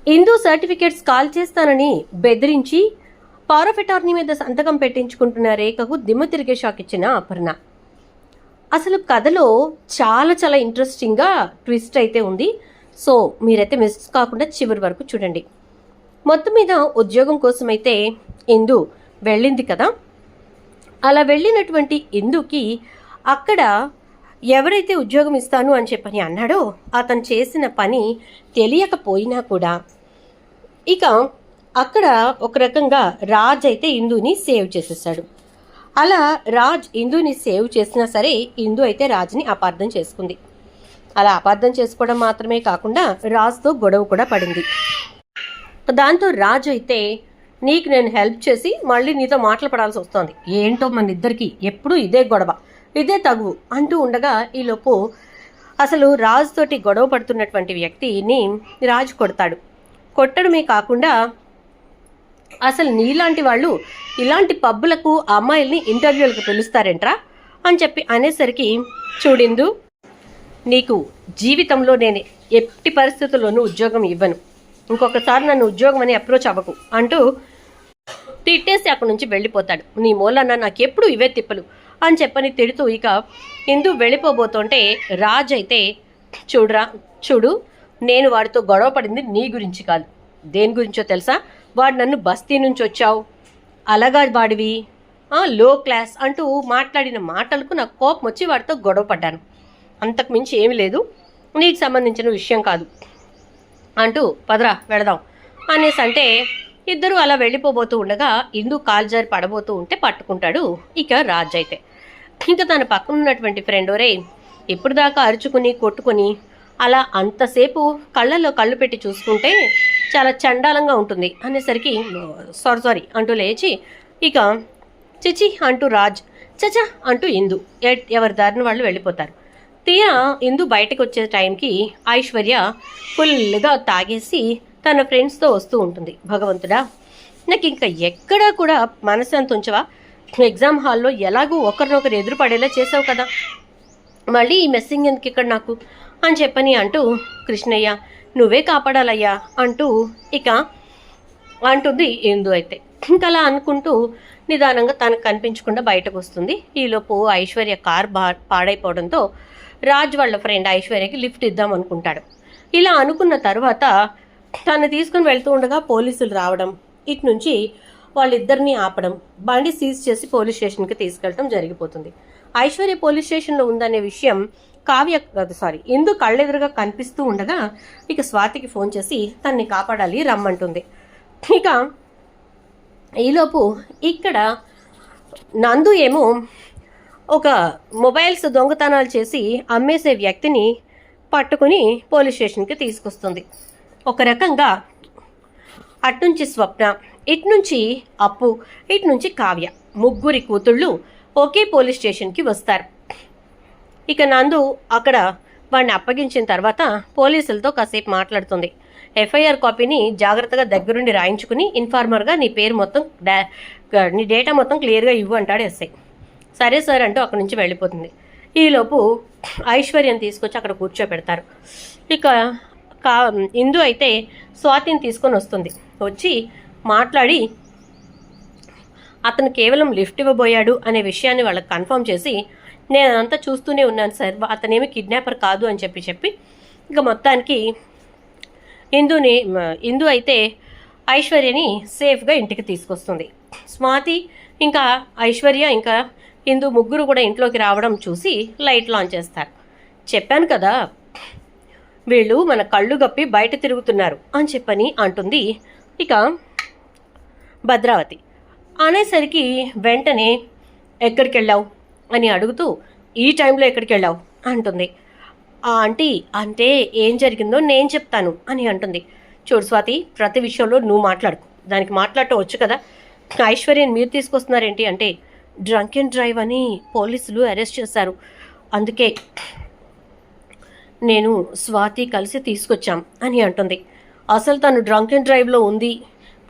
ఇందు certificates call చేస్తానని బెదిరించి power of attorney మీద సంతకం పెట్టించుకుంటున్న రేఖకు దిమ్మ తిరిగే షాక్ ఇచ్చిన అపర్ణ. అసలు కథలో చాలా చాలా ఇంట్రెస్టింగ్గా ట్విస్ట్ అయితే ఉంది. సో మీరైతే మిస్ కాకుండా చివరి వరకు చూడండి. మొత్తం మీద ఉద్యోగం కోసమైతే ఇందు వెళ్ళింది కదా. అలా వెళ్ళినటువంటి ఇందుకి అక్కడ ఎవరైతే ఉద్యోగం ఇస్తాను అని చెప్పని అన్నాడో అతను చేసిన పని తెలియకపోయినా కూడా ఇక అక్కడ ఒక రకంగా రాజ్ అయితే ఇందుని సేవ్ చేసేసాడు. అలా రాజ్ ఇందుని సేవ్ చేసినా సరే ఇందు అయితే రాజ్ని అపార్థం చేసుకుంది. అలా అపార్థం చేసుకోవడం మాత్రమే కాకుండా రాజ్తో గొడవ కూడా పడింది. దాంతో రాజ్ అయితే నీకు నేను హెల్ప్ చేసి మళ్ళీ నీతో మాట్లాడాల్సి వస్తుంది, ఏంటో మన ఇద్దరికి ఎప్పుడూ ఇదే గొడవ, ఇదే తగువు అంటూ ఉండగా ఈలోపు అసలు రాజ్ తోటి గొడవ పడుతున్నటువంటి వ్యక్తిని రాజ్ కొడతాడు. కొట్టడమే కాకుండా అసలు నీలాంటి వాళ్ళు ఇలాంటి పబ్బులకు అమ్మాయిల్ని ఇంటర్వ్యూలకు పిలుస్తారేంట్రా అని చెప్పి అనేసరికి, చూడిందు నీకు జీవితంలో నేను ఎట్టి పరిస్థితుల్లోనూ ఉద్యోగం ఇవ్వను, ఇంకొకసారి నన్ను ఉద్యోగం అని అప్రోచ్ అవ్వకు అంటూ తిట్టేసి అక్కడి నుంచి వెళ్ళిపోతాడు. నీ మూలన్న నాకెప్పుడు ఇవే తిప్పలు అని చెప్పని తిడుతూ ఇక ఇందు వెళ్ళిపోబోతుంటే రాజ్ అయితే చూడు నేను వాడితో గొడవ పడింది నీ గురించి కాదు, దేని గురించో తెలుసా, వాడు నన్ను బస్తీ నుంచి వచ్చావు, అలాగా వాడివి లో క్లాస్ అంటూ మాట్లాడిన మాటలకు నాకు కోపం వచ్చి వాడితో గొడవ పడ్డాను, అంతకు మించి ఏమీ లేదు, నీకు సంబంధించిన విషయం కాదు అంటూ పదరా వెళదాం అనేసి అంటే ఇద్దరు అలా వెళ్ళిపోబోతూ ఉండగా ఇందు కాల్జారి పడబోతూ ఉంటే పట్టుకుంటాడు ఇక రాజ్ అయితే. ఇంకా తన పక్కన ఉన్నటువంటి ఫ్రెండ్ ఒరే ఇప్పుడు దాకా అరుచుకుని కొట్టుకుని అలా అంతసేపు కళ్ళల్లో కళ్ళు పెట్టి చూసుకుంటే చాలా చండాలంగా ఉంటుంది అనేసరికి సారీ అంటూ లేచి ఇక చిచి అంటూ రాజ్ చచా అంటూ ఇందు ఎవరి దారిని వాళ్ళు వెళ్ళిపోతారు. తీరా ఇందు బయటకు వచ్చే టైంకి ఐశ్వర్య ఫుల్గా తాగేసి తన ఫ్రెండ్స్తో వస్తూ ఉంటుంది. భగవంతుడా నాకు ఇంకా ఎక్కడా కూడా మనశ్శాంతి ఉంచవా, ఎగ్జామ్ హాల్లో ఎలాగూ ఒకరినొకరు ఎదురుపడేలా చేసావు కదా, మళ్ళీ ఈ మెస్సింగ్ ఎందుకు ఇక్కడ నాకు అని చెప్పని అంటూ కృష్ణయ్య నువ్వే కాపాడాలయ్యా అంటూ ఇక అంటుంది ఇందు అయితే. ఇంకా అలా అనుకుంటూ నిదానంగా తనకు కనిపించకుండా బయటకు వస్తుంది. ఈలోపు ఐశ్వర్య కార్ పాడైపోవడంతో రాజ్ వాళ్ళ ఫ్రెండ్ ఐశ్వర్యకి లిఫ్ట్ ఇద్దాం అనుకుంటాడు. ఇలా అనుకున్న తర్వాత తను తీసుకుని వెళ్తూ ఉండగా పోలీసులు రావడం, ఇటు నుంచి వాళ్ళిద్దరినీ ఆపడం, బండి సీజ్ చేసి పోలీస్ స్టేషన్కి తీసుకెళ్ళడం జరిగిపోతుంది. ఐశ్వర్య పోలీస్ స్టేషన్లో ఉందనే విషయం ఇందు కళ్ళెదురుగా కనిపిస్తూ ఉండగా ఇక స్వాతికి ఫోన్ చేసి తన్ని కాపాడాలి రమ్మంటుంది. ఇక ఈలోపు ఇక్కడ నందు ఏమో ఒక మొబైల్స్ దొంగతనాలు చేసి అమ్మేసే వ్యక్తిని పట్టుకుని పోలీస్ స్టేషన్కి తీసుకొస్తుంది. ఒక రకంగా అట్నుంచి స్వప్న, ఇట్నుంచి అప్పు, ఇట్నుంచి కావ్య, ముగ్గురి కూతుళ్ళు ఒకే పోలీస్ స్టేషన్కి వస్తారు. ఇక నందు అక్కడ వాడిని అప్పగించిన తర్వాత పోలీసులతో కాసేపు మాట్లాడుతుంది. ఎఫ్ఐఆర్ కాపీని జాగ్రత్తగా దగ్గరుండి రాయించుకుని ఇన్ఫార్మర్గా నీ పేరు మొత్తం నీ డేటా మొత్తం క్లియర్గా ఇవ్వు అంటాడు ఎస్ఐ. సరే సార్ అంటూ అక్కడి నుంచి వెళ్ళిపోతుంది. ఈలోపు ఐశ్వర్యం తీసుకొచ్చి అక్కడ కూర్చోపెడతారు. ఇక ఇందు అయితే స్వాతిని తీసుకొని వస్తుంది. వచ్చి మాట్లాడి అతను కేవలం లిఫ్ట్ ఇవ్వబోయాడు అనే విషయాన్ని వాళ్ళకి కన్ఫర్మ్ చేసి నేను అదంతా చూస్తూనే ఉన్నాను సార్, అతనేమి కిడ్నాపర్ కాదు అని చెప్పి ఇక మొత్తానికి ఇందు అయితే ఐశ్వర్యని సేఫ్గా ఇంటికి తీసుకొస్తుంది. స్వాతి ఇంకా ఐశ్వర్య ఇంకా ఇందు ముగ్గురు కూడా ఇంట్లోకి రావడం చూసి లైట్ లాంచ్ చేస్తారు. చెప్పాను కదా వీళ్ళు మన కళ్ళు గప్పి బయట తిరుగుతున్నారు అని చెప్పని అంటుంది ఇక భద్రావతి. అనేసరికి వెంటనే ఎక్కడికి వెళ్ళావు అని అడుగుతూ ఈ టైంలో ఎక్కడికి వెళ్ళావు అంటుంది. ఆంటీ అంటే ఏం జరిగిందో నేను చెప్తాను అని అంటుంది. చూడు స్వాతి, ప్రతి విషయంలో నువ్వు మాట్లాడుకు, దానికి మాట్లాడటం వచ్చు కదా, ఐశ్వర్యని మీరు తీసుకొస్తున్నారేంటి అంటే డ్రంక్ అండ్ డ్రైవ్ అని పోలీసులు అరెస్ట్ చేశారు, అందుకే నేను స్వాతి కలిసి తీసుకొచ్చాం అని అంటుంది. అసలు తను డ్రంక్ అండ్ డ్రైవ్లో ఉంది,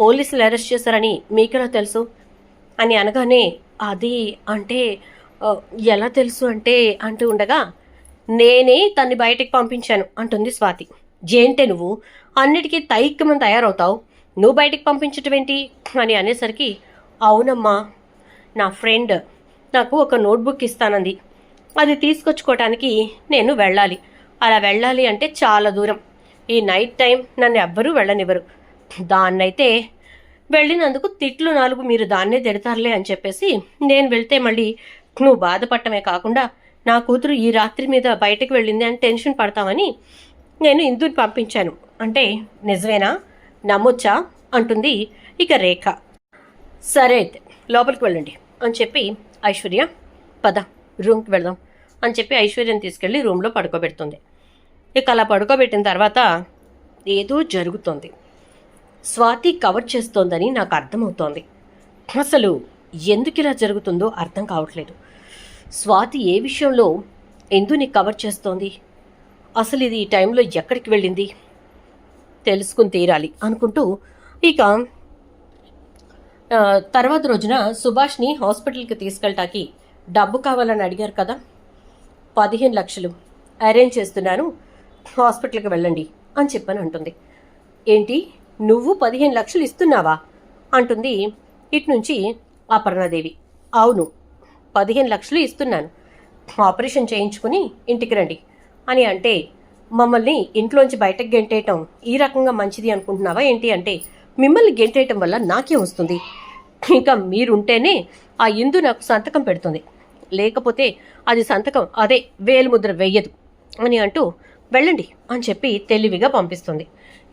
పోలీసులు అరెస్ట్ చేశారని మీకెలా తెలుసు అని అనగానే అది అంటే ఎలా తెలుసు అంటే అంటూ ఉండగా నేనే తన్ని బయటికి పంపించాను అంటుంది స్వాతి. ఏంటే నువ్వు అన్నిటికీ తైక్కమని తయారవుతావు, నువ్వు బయటికి పంపించటం ఏంటి అని అనేసరికి, అవునమ్మా, నా ఫ్రెండ్ నాకు ఒక నోట్బుక్ ఇస్తానంది, అది తీసుకొచ్చుకోవటానికి నేను వెళ్ళాలి. అలా వెళ్ళాలి అంటే చాలా దూరం, ఈ నైట్ టైం నన్ను ఎవ్వరూ వెళ్ళనివ్వరు. దాన్నైతే వెళ్ళినందుకు తిట్లు 4 మీరు దాన్నే తిడతారులే అని చెప్పేసి నేను వెళ్తే మళ్ళీ నువ్వు బాధపడటమే కాకుండా నా కూతురు ఈ రాత్రి మీద బయటకు వెళ్ళింది అని టెన్షన్ పడతామని నేను ఇందుని పంపించాను అంటే నిజమేనా, నమ్మొచ్చా అంటుంది ఇక రేఖ. సరే అయితే లోపలికి వెళ్ళండి అని చెప్పి ఐశ్వర్య, పద రూమ్కి వెళ్దాం అని చెప్పి ఐశ్వర్యని తీసుకెళ్ళి రూమ్లో పడుకోబెడుతుంది. ఇక అలా పడుకోబెట్టిన తర్వాత ఏదో జరుగుతోంది, స్వాతి కవర్ చేస్తోందని నాకు అర్థమవుతోంది. అసలు ఎందుకు ఇలా జరుగుతుందో అర్థం కావట్లేదు. స్వాతి ఏ విషయంలో ఎందుని కవర్ చేస్తోంది, అసలు ఇది ఈ టైంలో ఎక్కడికి వెళ్ళింది, తెలుసుకుని తీరాలి అనుకుంటూ ఇక తర్వాత రోజున సుభాష్ని హాస్పిటల్కి తీసుకెళ్ళటానికి డబ్బు కావాలని అడిగారు కదా, 15 లక్షలు అరేంజ్ చేస్తున్నాను, హాస్పిటల్కి వెళ్ళండి అని చెప్పని అంటుంది. ఏంటి, నువ్వు 15 లక్షలు ఇస్తున్నావా అంటుంది ఇటు నుంచి అపర్ణాదేవి. అవును, 15 లక్షలు ఇస్తున్నాను, ఆపరేషన్ చేయించుకుని ఇంటికి రండి అని అంటే, మమ్మల్ని ఇంట్లోంచి బయటకు గెంటేయటం ఈ రకంగా మంచిది అనుకుంటున్నావా ఏంటి అంటే, మిమ్మల్ని గెంటేయటం వల్ల నాకేం వస్తుంది, ఇంకా మీరుంటేనే ఆ ఇందు నాకు సంతకం పెడుతుంది, లేకపోతే అది సంతకం అదే వేలిముద్ర వెయ్యదు అని అంటూ వెళ్ళండి అని చెప్పి తెలివిగా పంపిస్తుంది.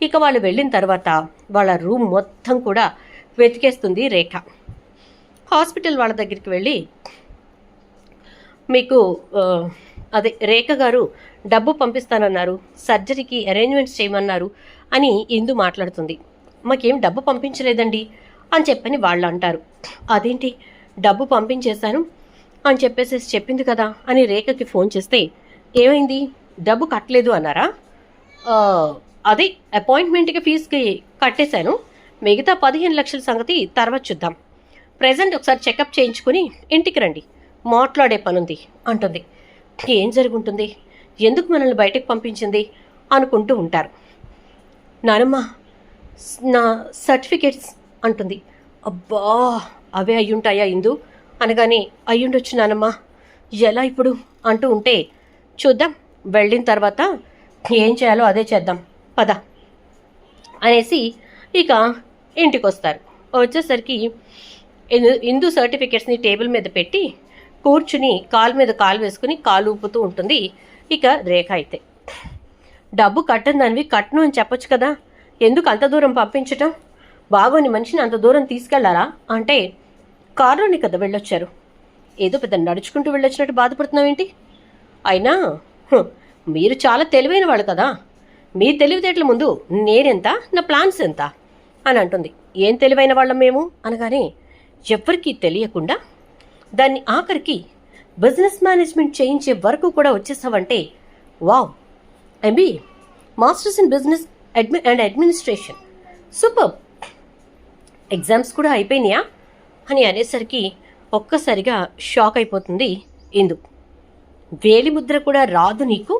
ఇక వాళ్ళు వెళ్ళిన తర్వాత వాళ్ళ రూమ్ మొత్తం కూడా వెతికేస్తుంది రేఖ. హాస్పిటల్ వాళ్ళ దగ్గరికి వెళ్ళి, మీకు అదే రేఖ గారు డబ్బు పంపిస్తానన్నారు, సర్జరీకి అరేంజ్మెంట్స్ చేయమన్నారు అని ఇందు మాట్లాడుతుంది. మాకేం డబ్బు పంపించలేదండి అని చెప్పని వాళ్ళు అంటారు. అదేంటి, డబ్బు పంపించేశాను అని చెప్పేసి చెప్పింది కదా అని రేఖకి ఫోన్ చేస్తే, ఏమైంది, డబ్బు కట్టలేదు అన్నారా, అదే అపాయింట్మెంట్కి ఫీజుకి కట్టేశాను, మిగతా 15 లక్షల సంగతి తర్వాత చూద్దాం, ప్రజెంట్ ఒకసారి చెకప్ చేయించుకుని ఇంటికి రండి, మాట్లాడే పనుంది అంటుంది. ఏం జరుగుంటుంది, ఎందుకు మనల్ని బయటకు పంపించింది అనుకుంటూ ఉంటారు. నానమ్మ, నా సర్టిఫికేట్స్ అంటుంది. అబ్బా, అవే అయ్యుంటాయా ఇందు అనగానే, అయ్యుండొచ్చు నానమ్మ, ఎలా ఇప్పుడు అంటూ ఉంటే, చూద్దాం వెళ్ళిన తర్వాత ఏం చేయాలో అదే చేద్దాం పద అనేసి ఇక ఇంటికి వస్తారు. వచ్చేసరికి ఇందు సర్టిఫికేట్స్ని టేబుల్ మీద పెట్టి కూర్చుని కాలు మీద కాలు వేసుకుని కాలు ఊపుతూ ఉంటుంది ఇక రేఖ. అయితే డబ్బు కట్టను దానివి కట్టను అని చెప్పొచ్చు కదా, ఎందుకు అంత దూరం పంపించటం, బాగోని మనిషిని అంత దూరం తీసుకెళ్లారా అంటే, కారులోని కదా వెళ్ళొచ్చారు, ఏదో పెద్ద నడుచుకుంటూ వెళ్ళొచ్చినట్టు బాధపడుతున్నావు ఏంటి, అయినా మీరు చాలా తెలివైన వాళ్ళు కదా, మీ తెలివితేటల ముందు నేనెంత, నా ప్లాన్స్ ఎంత అని అంటుంది. ఏం తెలివైన వాళ్ళం మేము అనగానే, ఎవ్వరికీ తెలియకుండా దాన్ని ఆఖరికి బిజినెస్ మేనేజ్మెంట్ చేయించే వరకు కూడా వచ్చేసావంటే, wow, MB masters in business and administration, super, exams కూడా అయిపోయినాయా అని అనేసరికి ఒక్కసారిగా షాక్ అయిపోతుంది ఇందు. వేలిముద్ర కూడా రాదు నీకు,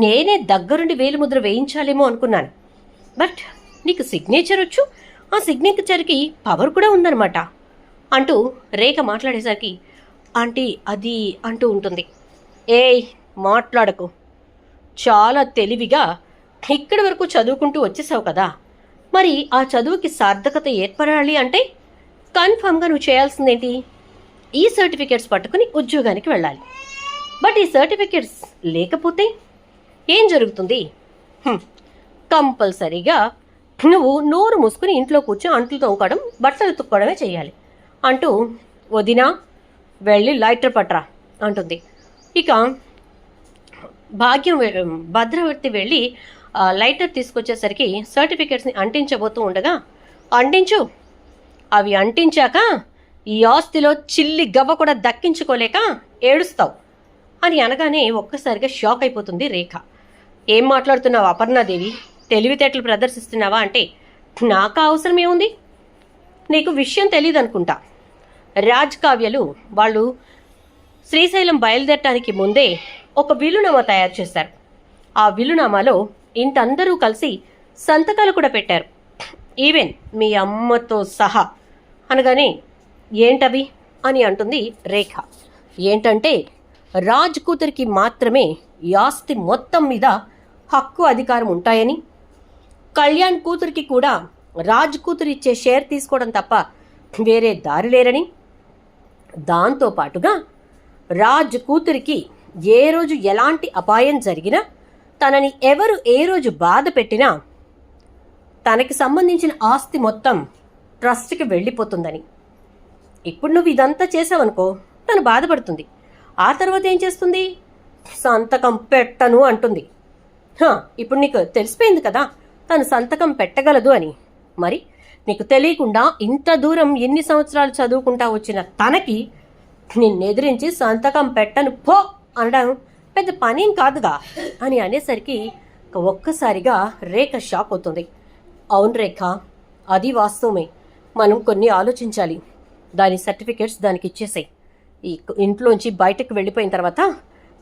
నేనే దగ్గరుండి వేలిముద్ర వేయించాలేమో అనుకున్నాను, బట్ నీకు సిగ్నేచర్ వచ్చు, ఆ సిగ్నేచర్కి పవర్ కూడా ఉందన్నమాట అంటూ రేఖ మాట్లాడేసరికి, ఆంటీ అది అంటూ ఉంటుంది. ఏయ్ మాట్లాడకు, చాలా తెలివిగా ఇక్కడి వరకు చదువుకుంటూ వచ్చేసావు కదా, మరి ఆ చదువుకి సార్థకత ఏర్పడాలి అంటే కన్ఫామ్గా నువ్వు చేయాల్సిందేంటి, ఈ సర్టిఫికేట్స్ పట్టుకుని ఉద్యోగానికి వెళ్ళాలి. బట్ ఈ సర్టిఫికేట్స్ లేకపోతే ఏం జరుగుతుంది, కంపల్సరీగా నువ్వు నోరు మూసుకుని ఇంట్లో కూర్చొని అంట్లు తోముకోవడం బట్టలు తుక్కోవడమే చేయాలి అంటూ, వదినా వెళ్ళి లైటర్ పట్రా అంటుంది. ఇక భద్రవర్తి వెళ్ళి లైటర్ తీసుకొచ్చేసరికి సర్టిఫికేట్స్ని అంటించబోతూ ఉండగా, అంటించు, అవి అంటించాక ఈ ఆస్తిలో చిల్లి గవ్వ కూడా దక్కించుకోలేక ఏడుస్తావు అని అనగానే ఒక్కసారిగా షాక్ అయిపోతుంది రేఖ. ఏం మాట్లాడుతున్నావు అపర్ణాదేవి, తెలివితేటలు ప్రదర్శిస్తున్నావా అంటే, నాకు అవసరం ఏముంది, నీకు విషయం తెలియదు అనుకుంటా, రాజ్ కావ్యలు వాళ్ళు శ్రీశైలం బయలుదేరటానికి ముందే ఒక విలునామా తయారు చేశారు. ఆ విలునామాలో ఇంతందరూ కలిసి సంతకాలు కూడా పెట్టారు, ఈవెన్ మీ అమ్మతో సహా. అనగానే ఏంటవి అని అంటుంది రేఖ. ఏంటంటే రాజ్ కూతురికి మాత్రమే ఈ ఆస్తి మొత్తం మీద హక్కు అధికారం ఉంటాయని, కళ్యాణ్ కూతురికి కూడా రాజ్ కూతురు ఇచ్చే షేర్ తీసుకోవడం తప్ప వేరే దారి లేరని, దాంతోపాటుగా రాజ్ కూతురికి ఏ రోజు ఎలాంటి అపాయం జరిగినా, తనని ఎవరు ఏ రోజు బాధ పెట్టినా తనకి సంబంధించిన ఆస్తి మొత్తం ట్రస్ట్కి వెళ్ళిపోతుందని. ఇప్పుడు నువ్వు ఇదంతా చేసావనుకో తను బాధపడుతుంది. ఆ తర్వాత ఏం చేస్తుంది? సంతకం పెట్టను అంటుంది. ఇప్పుడు నీకు తెలిసిపోయింది కదా తను సంతకం పెట్టగలదు అని. మరి నీకు తెలియకుండా ఇంత దూరం ఎన్ని సంవత్సరాలు చదువుకుంటా వచ్చిన తనకి నిన్నెదిరించి సంతకం పెట్టను పో అనడం పెద్ద పనేం కాదుగా అని అనేసరికి ఒక్కసారిగా రేఖ షాక్ అవుతుంది. అవును రేఖ, అది వాస్తవమే. మనం కొన్ని ఆలోచించాలి. దాని సర్టిఫికేట్స్ దానికి ఇచ్చేసాయి. ఈ ఇంట్లోంచి బయటకు వెళ్ళిపోయిన తర్వాత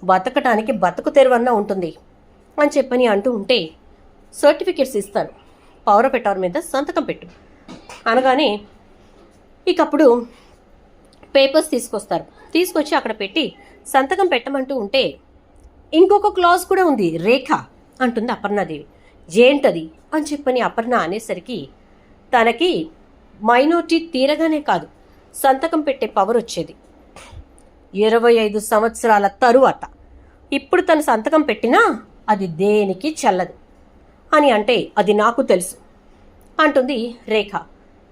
బతకటానికి బతుకు తెరువన్నా ఉంటుంది అని చెప్పని అంటూ ఉంటే, సర్టిఫికేట్స్ ఇస్తాను, పవర్ ఆఫ్ అటార్నీ మీద సంతకం పెట్టు అనగానే ఇకప్పుడు పేపర్స్ తీసుకొచ్చి అక్కడ పెట్టి సంతకం పెట్టమంటూ ఉంటే, ఇంకొక క్లాజ్ కూడా ఉంది రేఖ అంటుంది అపర్ణాదేవి. ఏంటది అని చెప్పని అపర్ణ అనేసరికి తనకి మైనారిటీ తీరగానే కాదు సంతకం పెట్టే పవర్ వచ్చేది 25 సంవత్సరాల తరువాత. ఇప్పుడు తను సంతకం పెట్టినా అది దేనికి చెల్లదు అని అంటే అది నాకు తెలుసు అంటుంది రేఖ.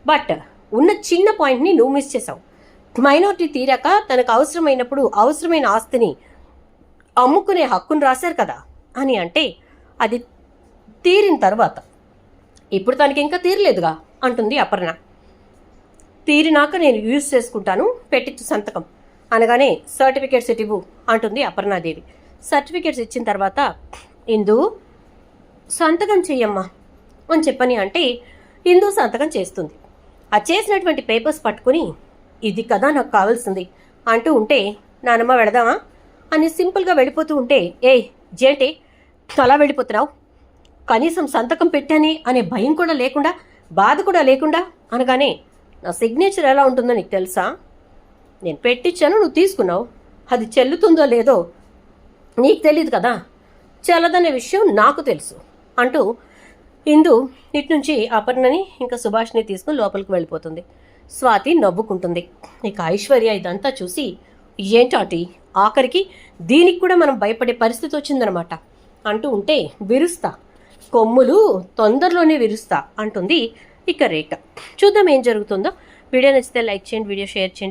బట్ ఉన్న చిన్న పాయింట్ని నువ్వు మిస్ చేసావు. మైనారిటీ తీరాక తనకు అవసరమైనప్పుడు అవసరమైన ఆస్తిని అమ్ముకునే హక్కును రాశారు కదా అని అంటే అది తీరిన తర్వాత. ఇప్పుడు తనకి ఇంకా తీరలేదుగా అంటుంది అపర్ణ. తీరినాక నేను యూజ్ చేసుకుంటాను, పెట్టించు సంతకం అనగానే సర్టిఫికేట్స్ ఇవ్వు అంటుంది అపర్ణాదేవి. సర్టిఫికేట్స్ ఇచ్చిన తర్వాత ఇందు సంతకం చెయ్యమ్మా అని చెప్పని అంటే ఇందు సంతకం చేస్తుంది. ఆ చేసినటువంటి పేపర్స్ పట్టుకుని ఇది కదా నాకు కావాల్సింది అంటూ ఉంటే, నానమ్మ వెళదామా అని సింపుల్గా వెళ్ళిపోతూ ఉంటే, జేంటి అలా వెళ్ళిపోతున్నావు, కనీసం సంతకం పెట్టాని అనే భయం కూడా లేకుండా బాధ కూడా లేకుండా అనగానే, నా సిగ్నేచర్ ఎలా ఉంటుందో నీకు తెలుసా? నేను పెట్టించాను, నువ్వు తీసుకున్నావు, అది చెల్లుతుందో లేదో నీకు తెలియదు కదా, చెల్లదనే విషయం నాకు తెలుసు అంటూ ఇందు ఇటు నుంచి అపర్ణని ఇంకా సుభాష్ని తీసుకుని లోపలికి వెళ్ళిపోతుంది. స్వాతి నవ్వుకుంటుంది. ఇక ఐశ్వర్య ఇదంతా చూసి, ఏంటాటి ఆఖరికి దీనికి కూడా మనం భయపడే పరిస్థితి వచ్చిందనమాట అంటూ ఉంటే, విరుస్తా కొమ్ములు తొందరలోనే విరుస్తా అంటుంది ఇక రేఖ. చూద్దాం ఏం జరుగుతుందో. వీడియో నచ్చితే లైక్ చేయండి, వీడియో షేర్ చేయండి.